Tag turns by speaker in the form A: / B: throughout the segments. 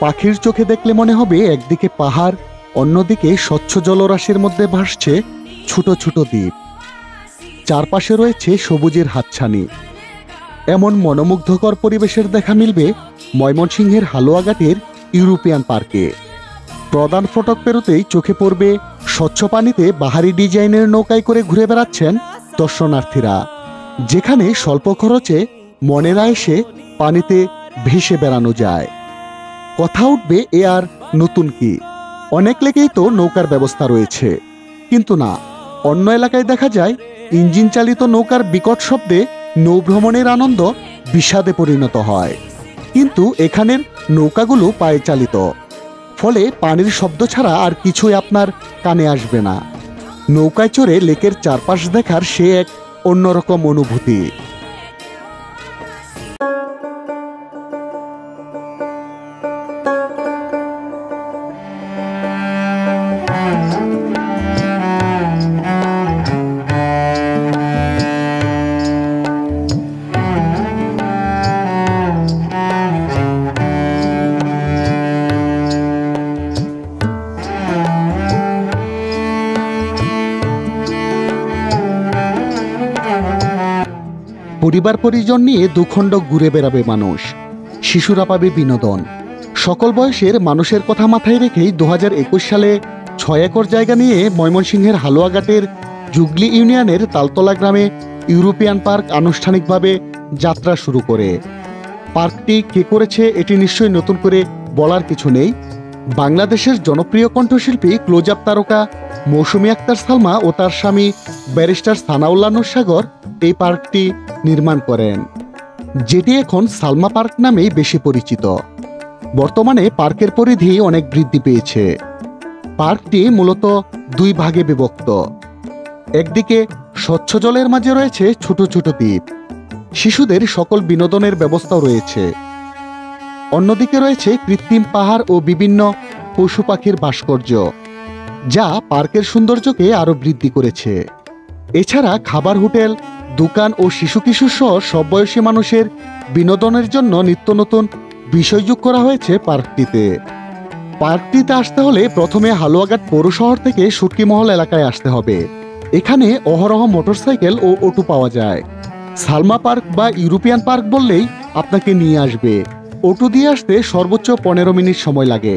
A: পাখির চোখে দেখলে মনে হবে একদিকে পাহাড়, অন্যদিকে স্বচ্ছ জলরাশির মধ্যে ভাসছে ছোট ছোট দ্বীপ। চারপাশে রয়েছে সবুজের হাতছানি। এমন মনোমুগ্ধকর পরিবেশের দেখা মিলবে ময়মনসিংহের হালুয়াঘাটের ইউরোপিয়ান পার্কে। প্রধান ফটক পেরোতেই চোখে পড়বে স্বচ্ছ পানিতে বাহারি ডিজাইনের নৌকায় করে ঘুরে বেড়াচ্ছেন দর্শনার্থীরা, যেখানে স্বল্প খরচে মনেরা এসে পানিতে ভেসে বেড়ানো যায়। কথা উঠবে এ আর নতুন কি, অনেক লেকেই তো নৌকার ব্যবস্থা রয়েছে, কিন্তু না, অন্য এলাকায় দেখা যায় ইঞ্জিন চালিত নৌকার বিকট শব্দে নৌভ্রমণের আনন্দ বিষাদে পরিণত হয়। কিন্তু এখানের নৌকাগুলো পায়ে চালিত, ফলে পানির শব্দ ছাড়া আর কিছুই আপনার কানে আসবে না। নৌকায় চড়ে লেকের চারপাশ দেখার সে এক অন্যরকম অনুভূতি। পরিবার পরিজন নিয়ে দুখণ্ড ঘুরে বেড়াবে মানুষ, শিশুরা পাবে বিনোদন। সকল বয়সের মানুষের কথা মাথায় রেখেই 2021 সালে 6 একর জায়গা নিয়ে ময়মনসিংহের হালুয়াঘাটের জুগলি ইউনিয়নের তালতলা গ্রামে ইউরোপিয়ান পার্ক আনুষ্ঠানিকভাবে যাত্রা শুরু করে। পার্কটি কে করেছে এটি নিশ্চয়ই নতুন করে বলার কিছু নেই। বাংলাদেশের জনপ্রিয় কণ্ঠশিল্পী ক্লোজ আপ তারকা মৌসুমী আক্তার সালমা ও তার স্বামী ব্যারিস্টার সানাউল্লাহ নূর সাগর এই পার্কটি নির্মাণ করেন, যেটি এখন সালমা পার্ক নামেই বেশি পরিচিত। বর্তমানে পার্কের পরিধি অনেক বৃদ্ধি পেয়েছে। পার্কটি মূলত 2 ভাগে বিভক্ত। একদিকে স্বচ্ছ জলের মাঝে রয়েছে ছোট ছোট দ্বীপ, শিশুদের সকল বিনোদনের ব্যবস্থাও রয়েছে। অন্যদিকে রয়েছে কৃত্রিম পাহাড় ও বিভিন্ন পশু পাখির ভাস্কর্য, যা পার্কের সৌন্দর্যকে আরো বৃদ্ধি করেছে। এছাড়া খাবার হোটেল, দোকান ও শিশু কিশোর সহ সব বয়সী মানুষের বিনোদনের জন্য নিত্য নতুন বিষয় যোগ করা হয়েছে পার্কটিতে। পার্কটিতে আসতে হলে প্রথমে হালুয়াঘাট পৌর শহর থেকে সুটকিমহল এলাকায় আসতে হবে। এখানে অহরহ মোটরসাইকেল ও অটো পাওয়া যায়। সালমা পার্ক বা ইউরোপিয়ান পার্ক বললেই আপনাকে নিয়ে আসবে। অটো দিয়ে আসতে সর্বোচ্চ 15 মিনিট সময় লাগে।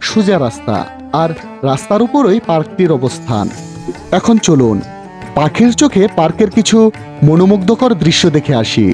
A: সোজা রাস্তা, আর রাস্তার উপরই পার্কটির অবস্থান। এখন চলুন পাখির চোখে পার্কের কিছু মনোমুগ্ধকর দৃশ্য দেখে আসি।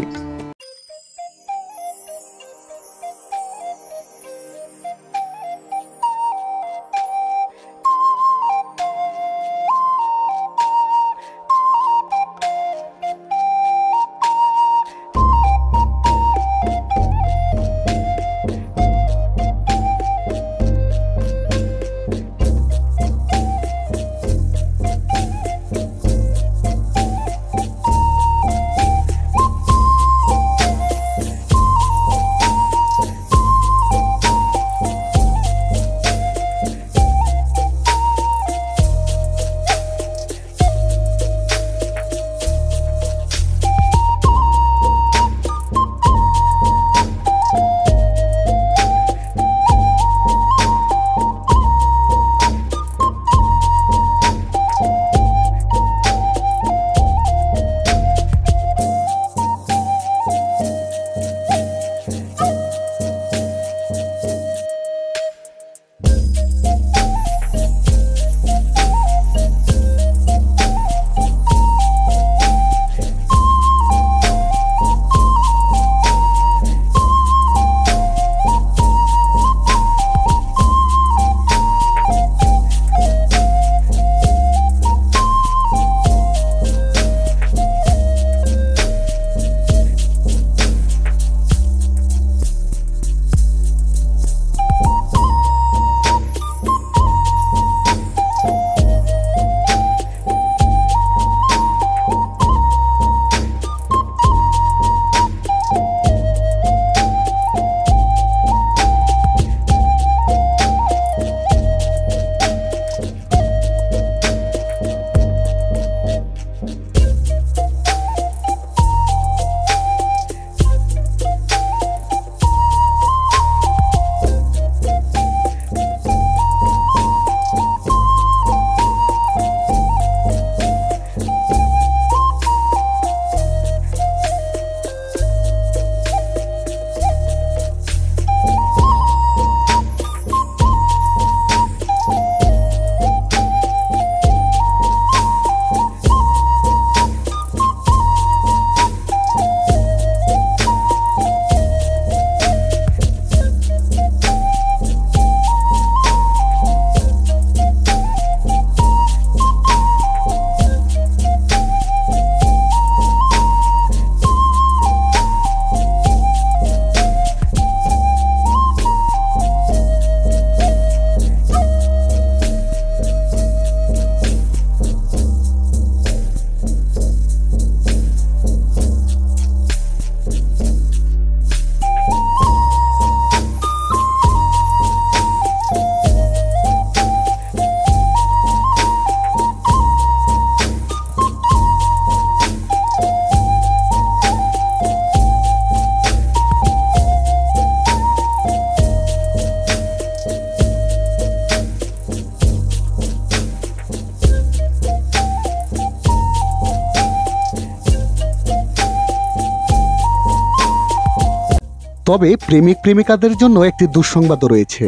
A: তবে প্রেমিক প্রেমিকাদের জন্য একটি দুঃসংবাদও রয়েছে।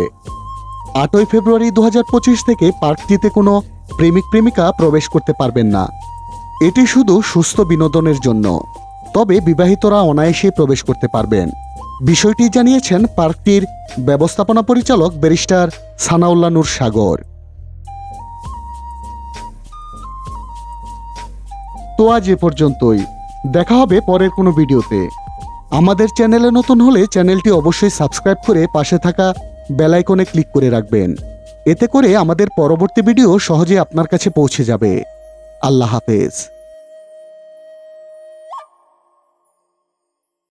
A: 8ই ফেব্রুয়ারি 2025 থেকে পার্কটিতে কোনো প্রেমিক প্রেমিকা প্রবেশ করতে পারবেন না। এটি শুধু সুস্থ বিনোদনের জন্য, তবে বিবাহিতরা অনায়াসে প্রবেশ করতে পারবেন। বিষয়টি জানিয়েছেন পার্কটির ব্যবস্থাপনা পরিচালক ব্যারিস্টার সানাউল্লাহ নূর সাগর। তো আজ এ পর্যন্তই, দেখা হবে পরের কোনো ভিডিওতে। আমাদের চ্যানেলে নতুন হলে চ্যানেলটি অবশ্যই সাবস্ক্রাইব করে পাশে থাকা বেল আইকনে ক্লিক করে রাখবেন। এতে করে আমাদের পরবর্তী ভিডিও সহজে আপনার কাছে পৌঁছে যাবে। আল্লাহ হাফেজ।